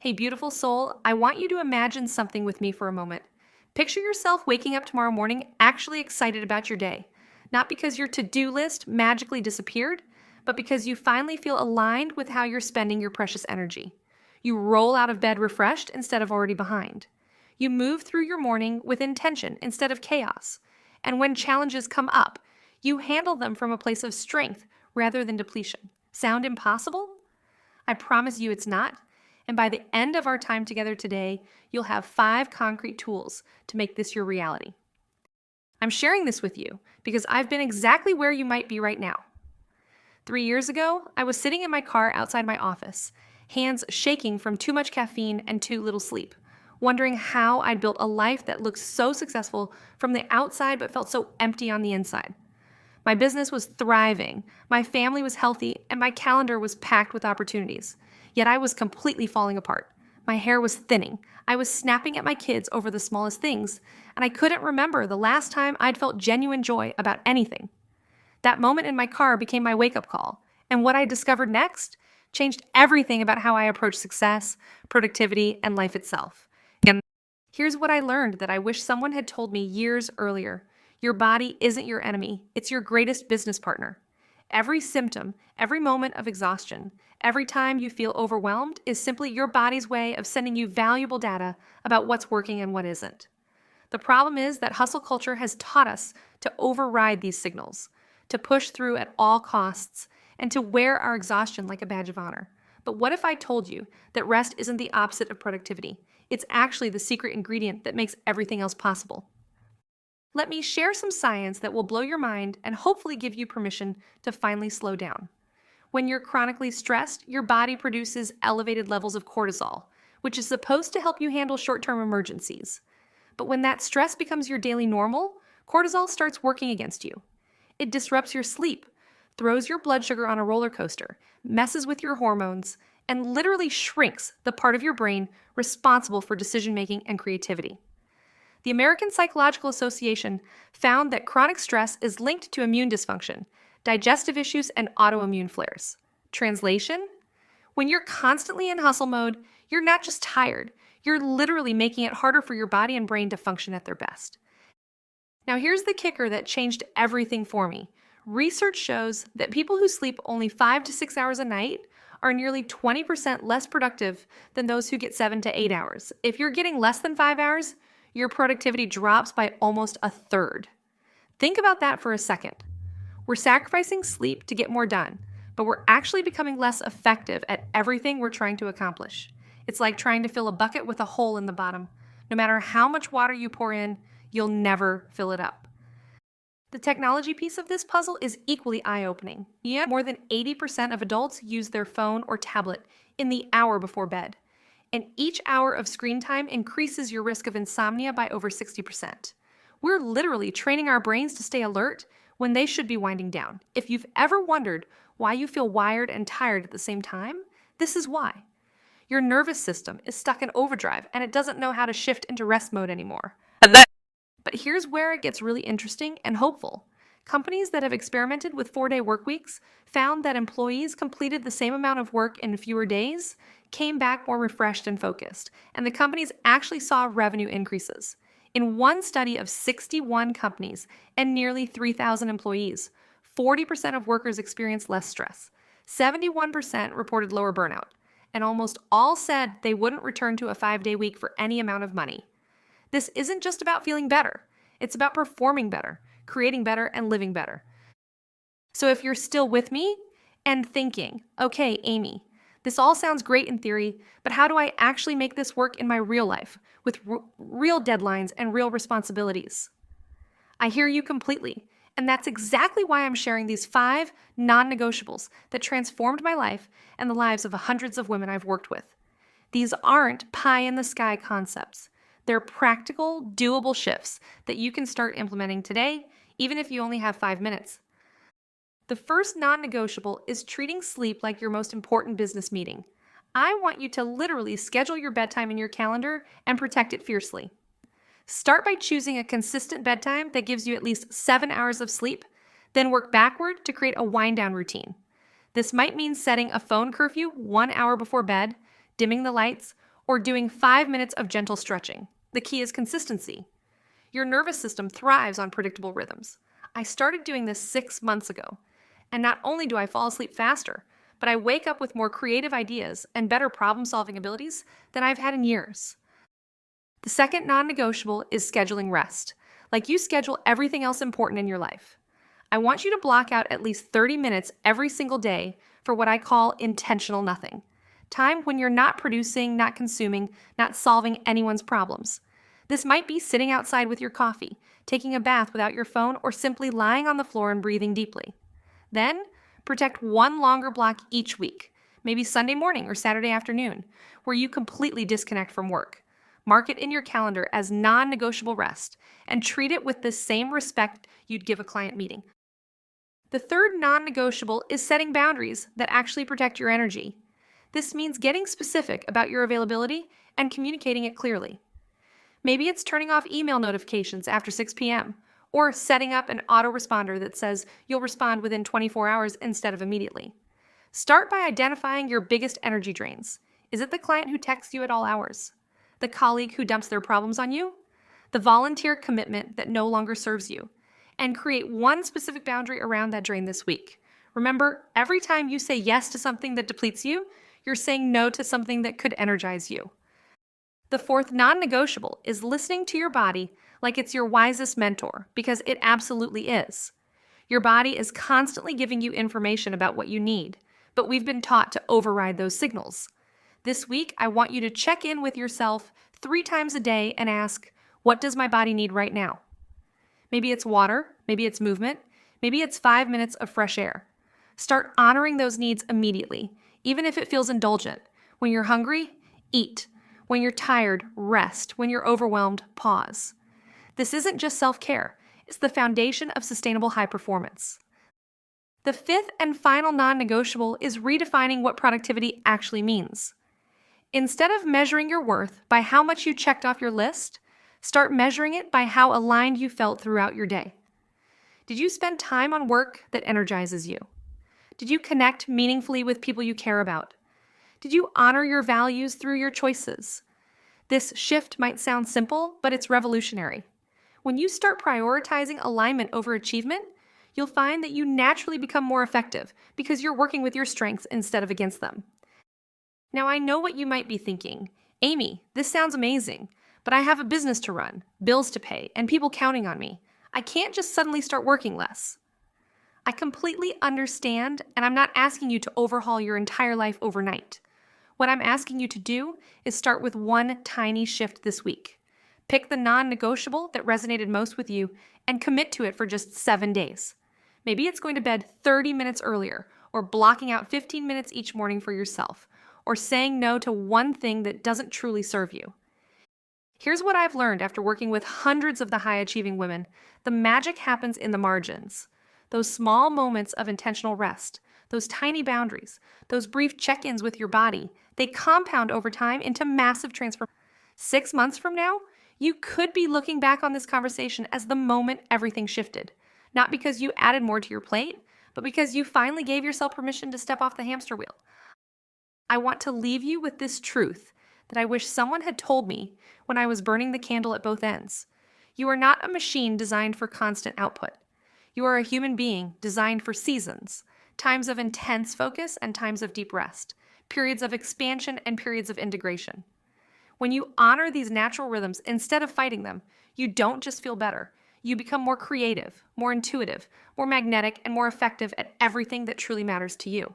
Hey, beautiful soul, I want you to imagine something with me for a moment. Picture yourself waking up tomorrow morning actually excited about your day. Not because your to-do list magically disappeared, but because you finally feel aligned with how you're spending your precious energy. You roll out of bed refreshed instead of already behind. You move through your morning with intention instead of chaos. And when challenges come up, you handle them from a place of strength rather than depletion. Sound impossible? I promise you it's not. And by the end of our time together today, you'll have 5 concrete tools to make this your reality. I'm sharing this with you because I've been exactly where you might be right now. 3 years ago, I was sitting in my car outside my office, hands shaking from too much caffeine and too little sleep, wondering how I'd built a life that looked so successful from the outside but felt so empty on the inside. My business was thriving, my family was healthy, and my calendar was packed with opportunities. Yet I was completely falling apart. My hair was thinning. I was snapping at my kids over the smallest things, and I couldn't remember the last time I'd felt genuine joy about anything. That moment in my car became my wake-up call, and what I discovered next changed everything about how I approach success, productivity, and life itself. And here's what I learned that I wish someone had told me years earlier. Your body isn't your enemy, it's your greatest business partner. Every symptom, every moment of exhaustion, every time you feel overwhelmed is simply your body's way of sending you valuable data about what's working and what isn't. The problem is that hustle culture has taught us to override these signals, to push through at all costs, and to wear our exhaustion like a badge of honor. But what if I told you that rest isn't the opposite of productivity? It's actually the secret ingredient that makes everything else possible. Let me share some science that will blow your mind and hopefully give you permission to finally slow down. When you're chronically stressed, your body produces elevated levels of cortisol, which is supposed to help you handle short-term emergencies. But when that stress becomes your daily normal, cortisol starts working against you. It disrupts your sleep, throws your blood sugar on a roller coaster, messes with your hormones, and literally shrinks the part of your brain responsible for decision-making and creativity. The American Psychological Association found that chronic stress is linked to immune dysfunction, digestive issues, and autoimmune flares. Translation? When you're constantly in hustle mode, you're not just tired, you're literally making it harder for your body and brain to function at their best. Now here's the kicker that changed everything for me. Research shows that people who sleep only 5 to 6 hours a night are nearly 20% less productive than those who get 7 to 8 hours. If you're getting less than 5 hours, your productivity drops by almost a third. Think about that for a second. We're sacrificing sleep to get more done, but we're actually becoming less effective at everything we're trying to accomplish. It's like trying to fill a bucket with a hole in the bottom. No matter how much water you pour in, you'll never fill it up. The technology piece of this puzzle is equally eye-opening. Yet more than 80% of adults use their phone or tablet in the hour before bed. And each hour of screen time increases your risk of insomnia by over 60%. We're literally training our brains to stay alert when they should be winding down. If you've ever wondered why you feel wired and tired at the same time, this is why. Your nervous system is stuck in overdrive and it doesn't know how to shift into rest mode anymore. But here's where it gets really interesting and hopeful. Companies that have experimented with 4-day work weeks found that employees completed the same amount of work in fewer days, came back more refreshed and focused, and the companies actually saw revenue increases. In one study of 61 companies and nearly 3,000 employees, 40% of workers experienced less stress, 71% reported lower burnout, and almost all said they wouldn't return to a 5-day week for any amount of money. This isn't just about feeling better. It's about performing better, creating better, and living better. So if you're still with me and thinking, okay, Amy, this all sounds great in theory, but how do I actually make this work in my real life with real deadlines and real responsibilities? I hear you completely, and that's exactly why I'm sharing these 5 non-negotiables that transformed my life and the lives of hundreds of women I've worked with. These aren't pie-in-the-sky concepts. They're practical, doable shifts that you can start implementing today, even if you only have 5 minutes. The first non-negotiable is treating sleep like your most important business meeting. I want you to literally schedule your bedtime in your calendar and protect it fiercely. Start by choosing a consistent bedtime that gives you at least 7 hours of sleep, then work backward to create a wind-down routine. This might mean setting a phone curfew 1 hour before bed, dimming the lights, or doing 5 minutes of gentle stretching. The key is consistency. Your nervous system thrives on predictable rhythms. I started doing this 6 months ago, and not only do I fall asleep faster, but I wake up with more creative ideas and better problem-solving abilities than I've had in years. The second non-negotiable is scheduling rest, like you schedule everything else important in your life. I want you to block out at least 30 minutes every single day for what I call intentional nothing. Time when you're not producing, not consuming, not solving anyone's problems. This might be sitting outside with your coffee, taking a bath without your phone, or simply lying on the floor and breathing deeply. Then, protect one longer block each week, maybe Sunday morning or Saturday afternoon, where you completely disconnect from work. Mark it in your calendar as non-negotiable rest and treat it with the same respect you'd give a client meeting. The third non-negotiable is setting boundaries that actually protect your energy. This means getting specific about your availability and communicating it clearly. Maybe it's turning off email notifications after 6 p.m., or setting up an autoresponder that says you'll respond within 24 hours instead of immediately. Start by identifying your biggest energy drains. Is it the client who texts you at all hours? The colleague who dumps their problems on you? The volunteer commitment that no longer serves you? And create one specific boundary around that drain this week. Remember, every time you say yes to something that depletes you, you're saying no to something that could energize you. The fourth non-negotiable is listening to your body like it's your wisest mentor, because it absolutely is. Your body is constantly giving you information about what you need, but we've been taught to override those signals. This week, I want you to check in with yourself 3 times a day and ask, what does my body need right now? Maybe it's water, maybe it's movement, maybe it's 5 minutes of fresh air. Start honoring those needs immediately, even if it feels indulgent. When you're hungry, eat. When you're tired, rest. When you're overwhelmed, pause. This isn't just self-care. It's the foundation of sustainable high performance. The fifth and final non-negotiable is redefining what productivity actually means. Instead of measuring your worth by how much you checked off your list, start measuring it by how aligned you felt throughout your day. Did you spend time on work that energizes you? Did you connect meaningfully with people you care about? Did you honor your values through your choices? This shift might sound simple, but it's revolutionary. When you start prioritizing alignment over achievement, you'll find that you naturally become more effective because you're working with your strengths instead of against them. Now, I know what you might be thinking. Amy, this sounds amazing, but I have a business to run, bills to pay, and people counting on me. I can't just suddenly start working less. I completely understand, and I'm not asking you to overhaul your entire life overnight. What I'm asking you to do is start with one tiny shift this week. Pick the non-negotiable that resonated most with you and commit to it for just 7 days. Maybe it's going to bed 30 minutes earlier, or blocking out 15 minutes each morning for yourself, or saying no to one thing that doesn't truly serve you. Here's what I've learned after working with hundreds of the high-achieving women. The magic happens in the margins. Those small moments of intentional rest, those tiny boundaries, those brief check-ins with your body, they compound over time into massive transformation. 6 months from now, you could be looking back on this conversation as the moment everything shifted. Not because you added more to your plate, but because you finally gave yourself permission to step off the hamster wheel. I want to leave you with this truth that I wish someone had told me when I was burning the candle at both ends. You are not a machine designed for constant output. You are a human being designed for seasons, times of intense focus and times of deep rest, periods of expansion and periods of integration. When you honor these natural rhythms instead of fighting them, you don't just feel better. You become more creative, more intuitive, more magnetic, and more effective at everything that truly matters to you.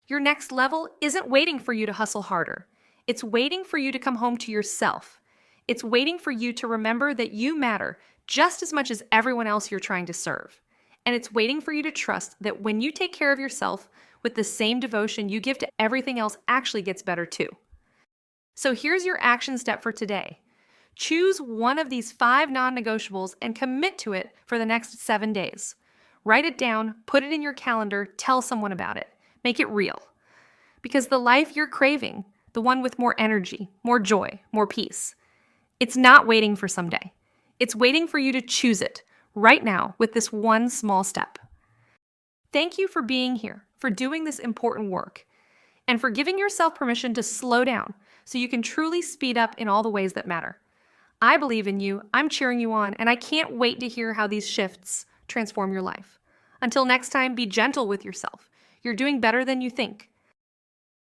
Your next level isn't waiting for you to hustle harder. It's waiting for you to come home to yourself. It's waiting for you to remember that you matter just as much as everyone else you're trying to serve. And it's waiting for you to trust that when you take care of yourself with the same devotion you give to everything else actually gets better too. So here's your action step for today. Choose one of these 5 non-negotiables and commit to it for the next 7 days. Write it down, put it in your calendar, tell someone about it. Make it real. Because the life you're craving, the one with more energy, more joy, more peace, it's not waiting for someday. It's waiting for you to choose it right now with this one small step. Thank you for being here, for doing this important work, and for giving yourself permission to slow down so you can truly speed up in all the ways that matter. I believe in you, I'm cheering you on, and I can't wait to hear how these shifts transform your life. Until next time, be gentle with yourself. You're doing better than you think.